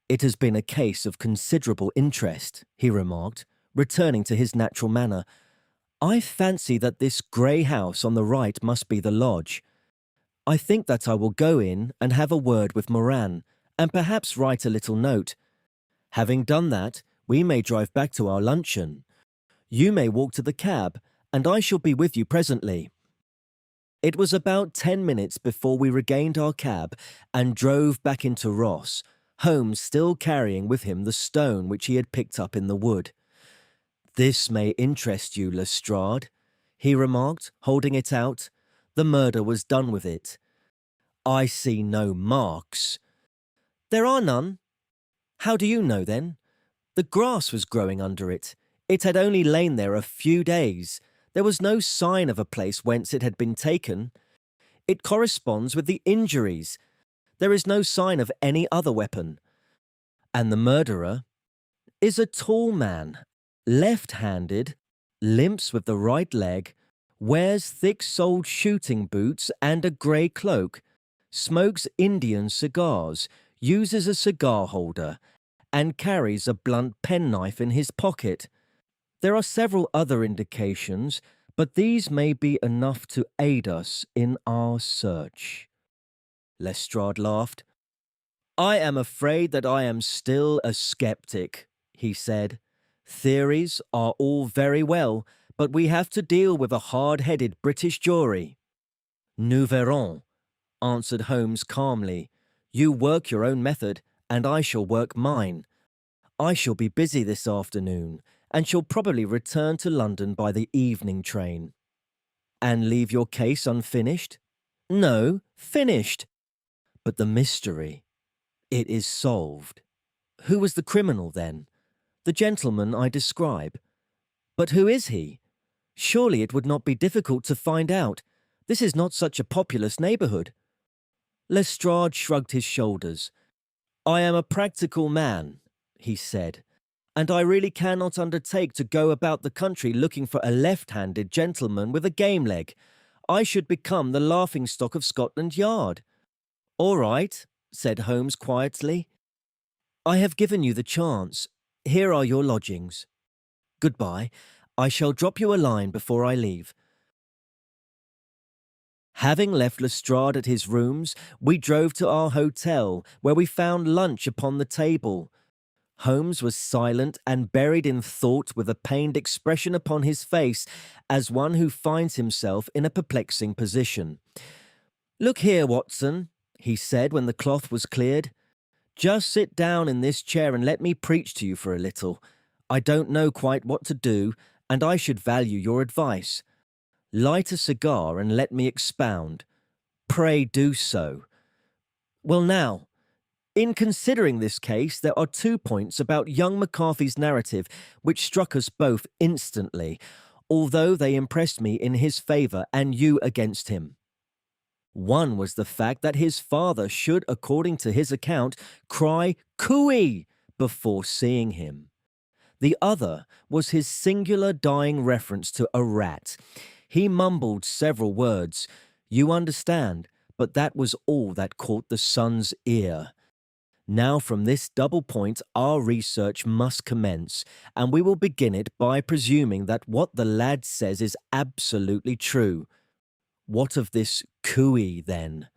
"It has been a case of considerable interest," he remarked, returning to his natural manner. "I fancy that this grey house on the right must be the lodge. I think that I will go in and have a word with Moran, and perhaps write a little note. Having done that, we may drive back to our luncheon. You may walk to the cab, and I shall be with you presently." It was about 10 minutes before we regained our cab and drove back into Ross, Holmes still carrying with him the stone which he had picked up in the wood. "This may interest you, Lestrade," he remarked, holding it out. "The murder was done with it. I see no marks." "There are none." "How do you know, then?" "The grass was growing under it. It had only lain there a few days. There was no sign of a place whence it had been taken. It corresponds with the injuries. There is no sign of any other weapon. And the murderer is a tall man, left-handed, limps with the right leg, wears thick-soled shooting boots and a grey cloak, smokes Indian cigars, uses a cigar holder, and carries a blunt penknife in his pocket. There are several other indications, but these may be enough to aid us in our search." Lestrade laughed. "I am afraid that I am still a skeptic," he said. "Theories are all very well, but we have to deal with a hard-headed British jury." "Nous verrons," answered Holmes calmly. "You work your own method, and I shall work mine. I shall be busy this afternoon, and shall probably return to London by the evening train." "And leave your case unfinished?" "No, finished. But the mystery, it is solved." "Who was the criminal, then?" "The gentleman I describe." "But who is he? Surely it would not be difficult to find out. This is not such a populous neighbourhood." Lestrade shrugged his shoulders. "I am a practical man," he said, "and I really cannot undertake to go about the country looking for a left-handed gentleman with a game leg. I should become the laughing-stock of Scotland Yard." "All right," said Holmes quietly. "I have given you the chance. Here are your lodgings. Goodbye. I shall drop you a line before I leave." Having left Lestrade at his rooms, we drove to our hotel, where we found lunch upon the table. Holmes was silent and buried in thought, with a pained expression upon his face, as one who finds himself in a perplexing position. "Look here, Watson," he said when the cloth was cleared. "Just sit down in this chair and let me preach to you for a little. I don't know quite what to do, and I should value your advice. Light a cigar and let me expound. Pray do so. Well now, in considering this case, there are 2 points about young McCarthy's narrative which struck us both instantly, although they impressed me in his favour and you against him. One was the fact that his father should, according to his account, cry "Cooey" before seeing him. The other was his singular dying reference to a rat. He mumbled several words, you understand, but that was all that caught the son's ear. Now from this double point our research must commence, and we will begin it by presuming that what the lad says is absolutely true. What of this cooey, then?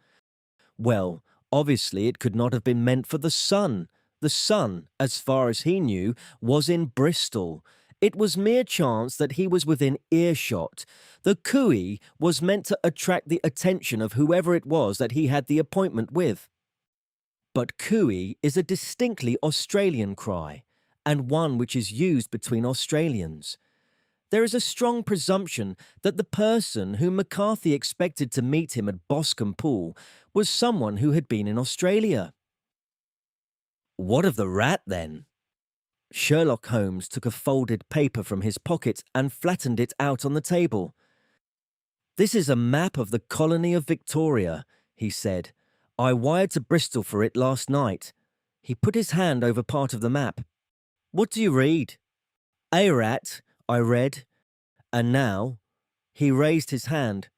Well, obviously it could not have been meant for the son. The son, as far as he knew, was in Bristol. It was mere chance that he was within earshot. The cooey was meant to attract the attention of whoever it was that he had the appointment with. But cooey is a distinctly Australian cry, and one which is used between Australians. There is a strong presumption that the person whom McCarthy expected to meet him at Boscombe Pool was someone who had been in Australia. What of the rat, then? Sherlock Holmes took a folded paper from his pocket and flattened it out on the table. "This is a map of the colony of Victoria," he said. "I wired to Bristol for it last night." He put his hand over part of the map. "What do you read?" "Arat," I read. "And now?" He raised his hand.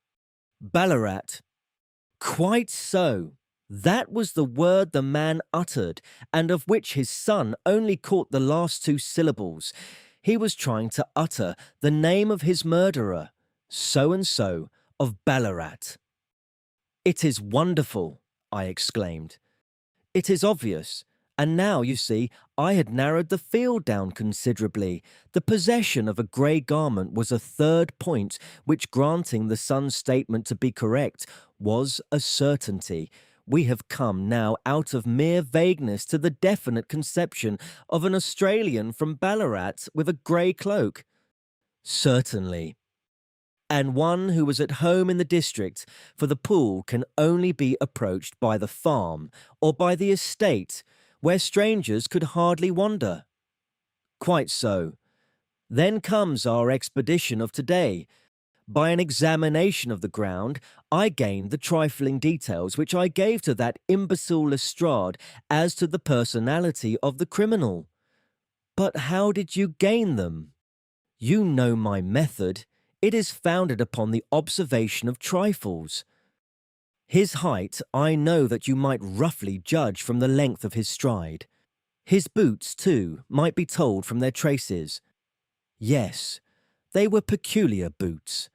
"Ballarat." Quite so. That was the word the man uttered, and of which his son only caught the last 2 syllables. He was trying to utter the name of his murderer, so-and-so of Ballarat. "It is wonderful," I exclaimed. "It is obvious. And now, you see, I had narrowed the field down considerably. The possession of a grey garment was a third point, which, granting the son's statement to be correct, was a certainty. We have come now out of mere vagueness to the definite conception of an Australian from Ballarat with a grey cloak." "Certainly. And one who was at home in the district, for the pool can only be approached by the farm or by the estate, where strangers could hardly wander." "Quite so. Then comes our expedition of today. By an examination of the ground, I gained the trifling details which I gave to that imbecile Lestrade as to the personality of the criminal." "But how did you gain them?" "You know my method. It is founded upon the observation of trifles. His height I know that you might roughly judge from the length of his stride. His boots, too, might be told from their traces. Yes, they were peculiar boots.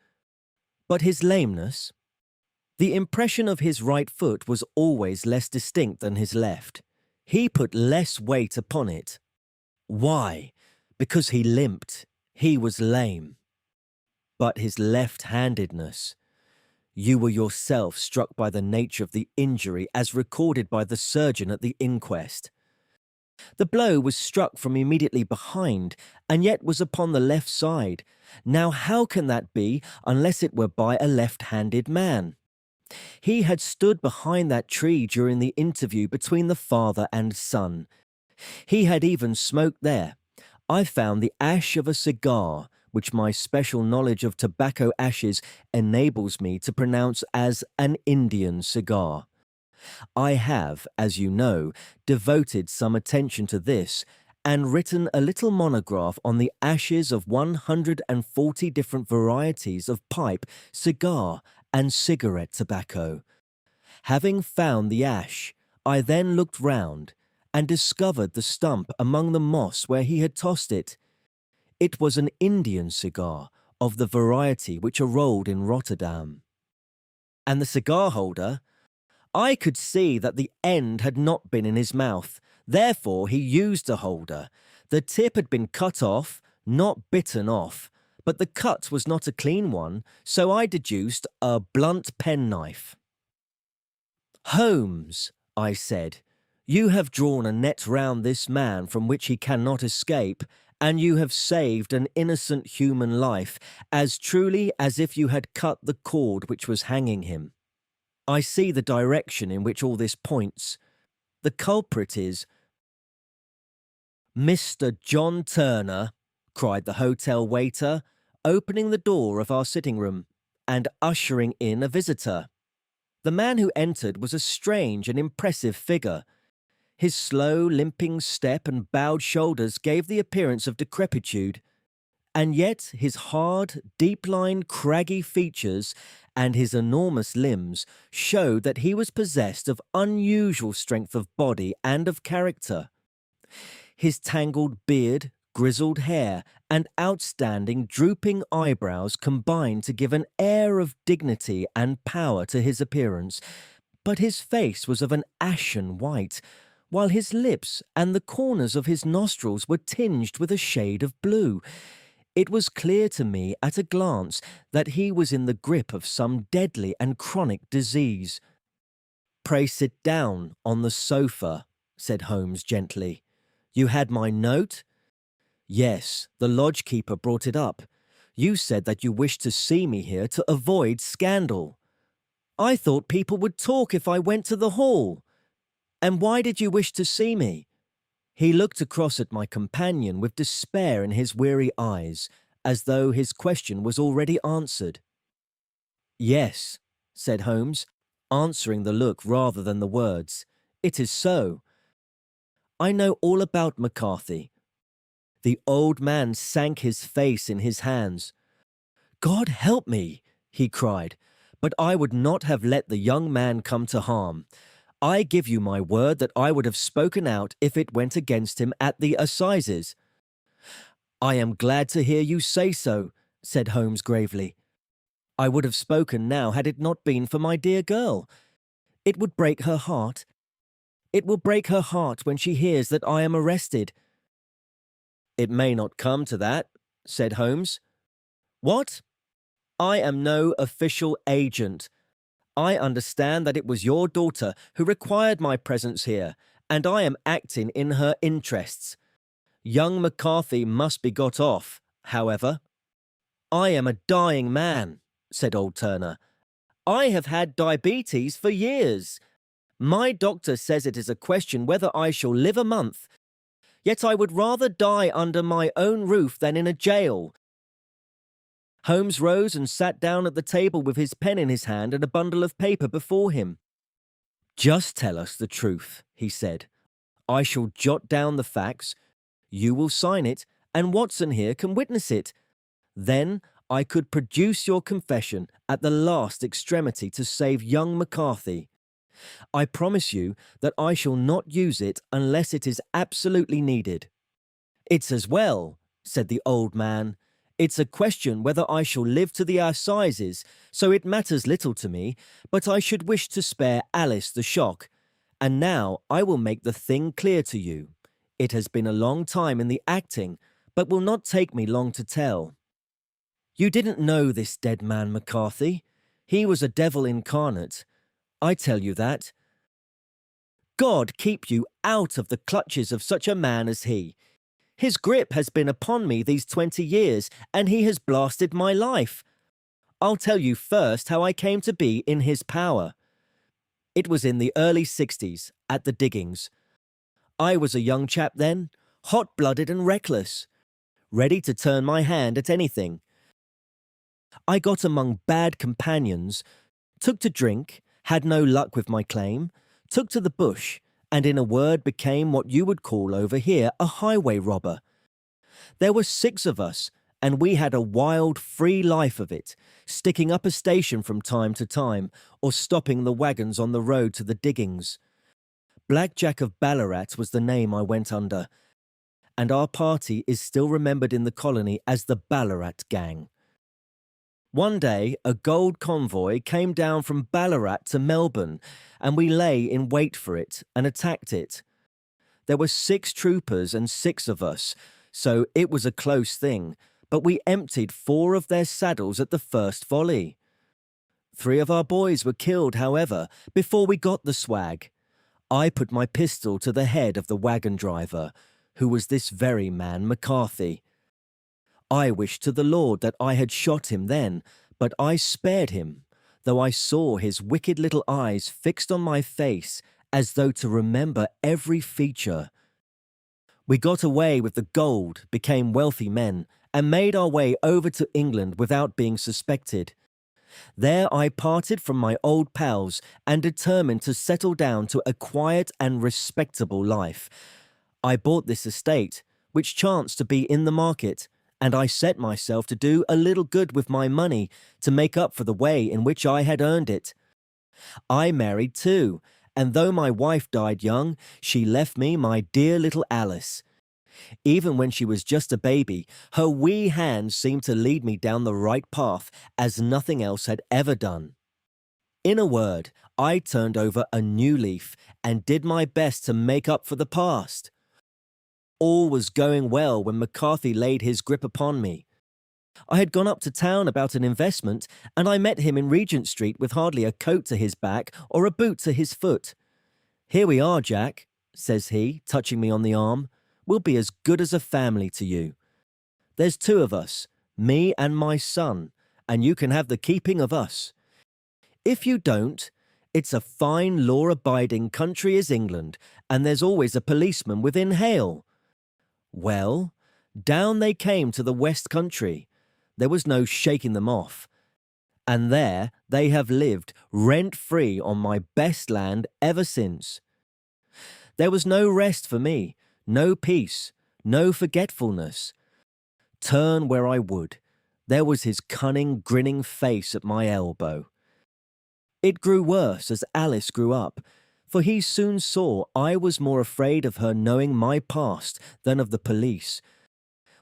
But his lameness? The impression of his right foot was always less distinct than his left. He put less weight upon it. Why? Because he limped. He was lame. But his left-handedness. You were yourself struck by the nature of the injury as recorded by the surgeon at the inquest. The blow was struck from immediately behind, and yet was upon the left side. Now how can that be unless it were by a left-handed man? He had stood behind that tree during the interview between the father and son. He had even smoked there. I found the ash of a cigar, which my special knowledge of tobacco ashes enables me to pronounce as an Indian cigar. I have, as you know, devoted some attention to this and written a little monograph on the ashes of 140 different varieties of pipe, cigar, and cigarette tobacco. Having found the ash, I then looked round and discovered the stump among the moss where he had tossed it. It was an Indian cigar of the variety which are rolled in Rotterdam. And the cigar holder? I could see that the end had not been in his mouth. Therefore he used a holder. The tip had been cut off, not bitten off, but the cut was not a clean one, so I deduced a blunt penknife. "Holmes," I said, "you have drawn a net round this man from which he cannot escape, and you have saved an innocent human life as truly as if you had cut the cord which was hanging him. I see the direction in which all this points. The culprit is—" "Mr. John Turner," cried the hotel waiter, opening the door of our sitting-room and ushering in a visitor. The man who entered was a strange and impressive figure. His slow, limping step and bowed shoulders gave the appearance of decrepitude, and yet his hard, deep-lined, craggy features and his enormous limbs showed that he was possessed of unusual strength of body and of character. His tangled beard, grizzled hair, and outstanding, drooping eyebrows combined to give an air of dignity and power to his appearance, but his face was of an ashen white, while his lips and the corners of his nostrils were tinged with a shade of blue. It was clear to me at a glance that he was in the grip of some deadly and chronic disease. "Pray sit down on the sofa," said Holmes gently. "You had my note?" "Yes, the lodge-keeper brought it up. You said that you wished to see me here to avoid scandal." "I thought people would talk if I went to the hall. And why did you wish to see me?" He looked across at my companion with despair in his weary eyes, as though his question was already answered. "Yes," said Holmes, answering the look rather than the words. "It is so. I know all about McCarthy." The old man sank his face in his hands. "God help me," he cried, "but I would not have let the young man come to harm. I give you my word that I would have spoken out if it went against him at the assizes." "I am glad to hear you say so," said Holmes gravely. I would have spoken now had it not been for my dear girl. It would break her heart. It will break her heart when she hears that I am arrested." "It may not come to that," said Holmes. "What? I am no official agent. I understand that it was your daughter who required my presence here, and I am acting in her interests. Young McCarthy must be got off, however." "I am a dying man," said old Turner. "I have had diabetes for years. My doctor says it is a question whether I shall live a month. Yet I would rather die under my own roof than in a jail." Holmes rose and sat down at the table with his pen in his hand and a bundle of paper before him. "Just tell us the truth," he said. "I shall jot down the facts, you will sign it, and Watson here can witness it. Then I could produce your confession at the last extremity to save young McCarthy. I promise you that I shall not use it unless it is absolutely needed." "It's as well," said the old man. "It's a question whether I shall live to the assizes, so it matters little to me, but I should wish to spare Alice the shock. And now I will make the thing clear to you. It has been a long time in the acting, but will not take me long to tell. You didn't know this dead man McCarthy. He was a devil incarnate. I tell you that. God keep you out of the clutches of such a man as he. His grip has been upon me these 20 years, and he has blasted my life. I'll tell you first how I came to be in his power. It was in the early 60s, at the diggings. I was a young chap then, hot-blooded and reckless, ready to turn my hand at anything. I got among bad companions, took to drink, had no luck with my claim, took to the bush, and in a word became what you would call over here a highway robber. There were 6 of us, and we had a wild, free life of it, sticking up a station from time to time, or stopping the wagons on the road to the diggings. Black Jack of Ballarat was the name I went under, and our party is still remembered in the colony as the Ballarat Gang. One day, a gold convoy came down from Ballarat to Melbourne, and we lay in wait for it and attacked it. There were 6 troopers and 6 of us, so it was a close thing, but we emptied 4 of their saddles at the first volley. 3 of our boys were killed, however, before we got the swag. I put my pistol to the head of the wagon driver, who was this very man McCarthy. I wished to the Lord that I had shot him then, but I spared him, though I saw his wicked little eyes fixed on my face as though to remember every feature. We got away with the gold, became wealthy men, and made our way over to England without being suspected. There I parted from my old pals and determined to settle down to a quiet and respectable life. I bought this estate, which chanced to be in the market, and I set myself to do a little good with my money to make up for the way in which I had earned it. I married too, and though my wife died young, she left me my dear little Alice. Even when she was just a baby, her wee hands seemed to lead me down the right path as nothing else had ever done. In a word, I turned over a new leaf and did my best to make up for the past. All was going well when McCarthy laid his grip upon me. I had gone up to town about an investment, and I met him in Regent Street with hardly a coat to his back or a boot to his foot. "Here we are, Jack," says he, touching me on the arm. "We'll be as good as a family to you. There's 2 of us, me and my son, and you can have the keeping of us. If you don't, it's a fine law-abiding country is England, and there's always a policeman within hail." Well, down they came to the West Country. There was no shaking them off. And there they have lived rent-free on my best land ever since. There was no rest for me, no peace, no forgetfulness. Turn where I would, there was his cunning, grinning face at my elbow. It grew worse as Alice grew up, for he soon saw I was more afraid of her knowing my past than of the police.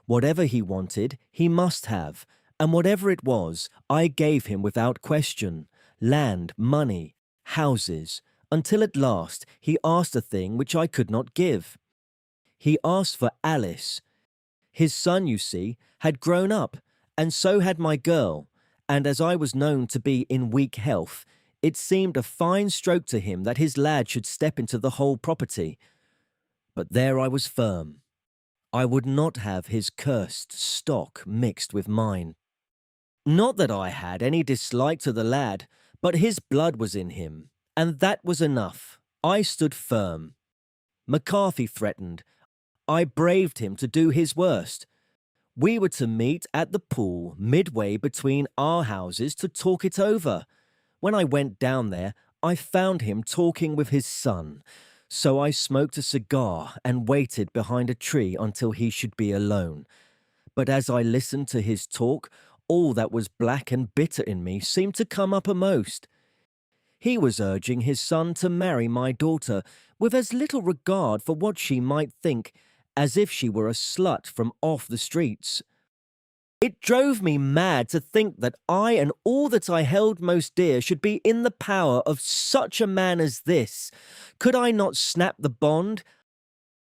Whatever he wanted, he must have, And whatever it was, I gave him without question: land, money, houses, until at last he asked a thing which I could not give. He asked for Alice. His son, you see, had grown up, and so had my girl, and as I was known to be in weak health, it seemed a fine stroke to him that his lad should step into the whole property. But there I was firm. I would not have his cursed stock mixed with mine. Not that I had any dislike to the lad, but his blood was in him, and that was enough. I stood firm. McCarthy threatened. I braved him to do his worst. We were to meet at the pool midway between our houses to talk it over. When I went down there, I found him talking with his son, so I smoked a cigar and waited behind a tree until he should be alone. But as I listened to his talk, all that was black and bitter in me seemed to come uppermost. He was urging his son to marry my daughter with as little regard for what she might think as if she were a slut from off the streets. It drove me mad to think that I and all that I held most dear should be in the power of such a man as this. Could I not snap the bond?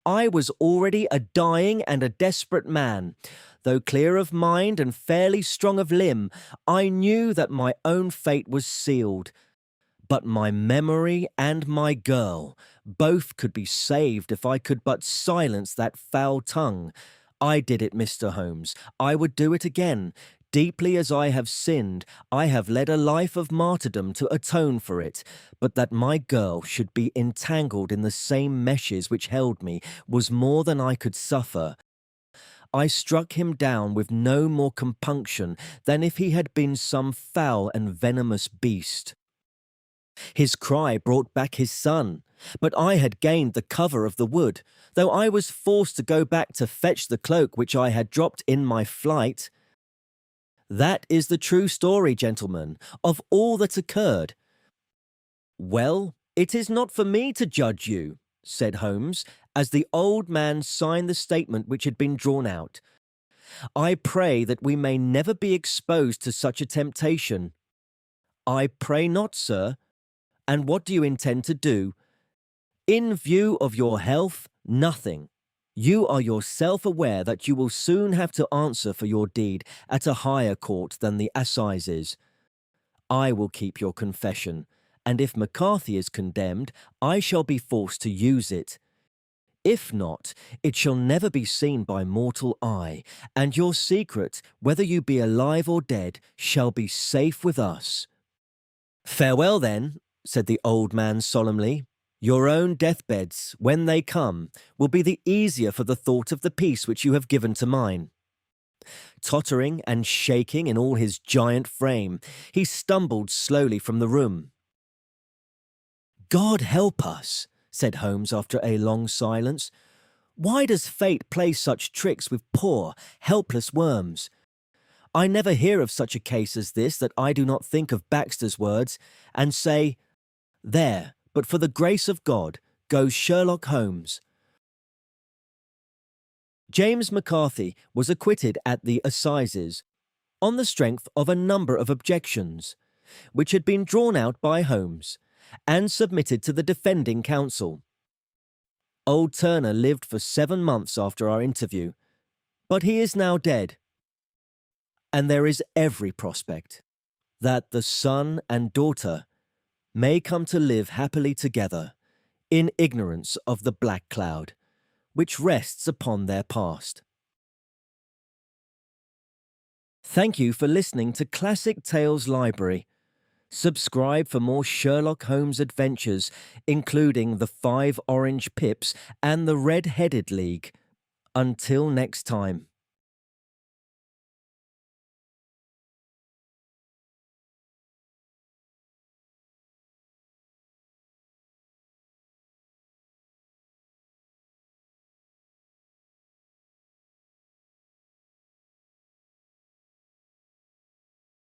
I was already a dying and a desperate man. Though clear of mind and fairly strong of limb, I knew that my own fate was sealed. But my memory and my girl, both could be saved if I could but silence that foul tongue. I did it, Mr. Holmes. I would do it again. Deeply as I have sinned, I have led a life of martyrdom to atone for it. But that my girl should be entangled in the same meshes which held me was more than I could suffer. I struck him down with no more compunction than if he had been some foul and venomous beast. His cry brought back his son, but I had gained the cover of the wood, though I was forced to go back to fetch the cloak which I had dropped in my flight. That is the true story, gentlemen, of all that occurred. Well, it is not for me to judge you, said Holmes, as the old man signed the statement which had been drawn out. I pray that we may never be exposed to such a temptation. I pray not, sir. And what do you intend to do? In view of your health, nothing. You are yourself aware that you will soon have to answer for your deed at a higher court than the assizes. I will keep your confession, and if McCarthy is condemned, I shall be forced to use it. If not, it shall never be seen by mortal eye, and your secret, whether you be alive or dead, shall be safe with us. Farewell, then, said the old man solemnly. Your own deathbeds, when they come, will be the easier for the thought of the peace which you have given to mine. Tottering and shaking in all his giant frame, he stumbled slowly from the room. God help us, said Holmes after a long silence. Why does fate play such tricks with poor, helpless worms? I never hear of such a case as this that I do not think of Baxter's words and say, there, but for the grace of God, goes Sherlock Holmes. James McCarthy was acquitted at the assizes on the strength of a number of objections, which had been drawn out by Holmes and submitted to the defending counsel. Old Turner lived for 7 months after our interview, but he is now dead, and there is every prospect that the son and daughter may come to live happily together in ignorance of the black cloud which rests upon their past. Thank you for listening to Classic Tales Library. Subscribe for more Sherlock Holmes adventures, including the 5 Orange Pips and the Red-Headed League. Until next time.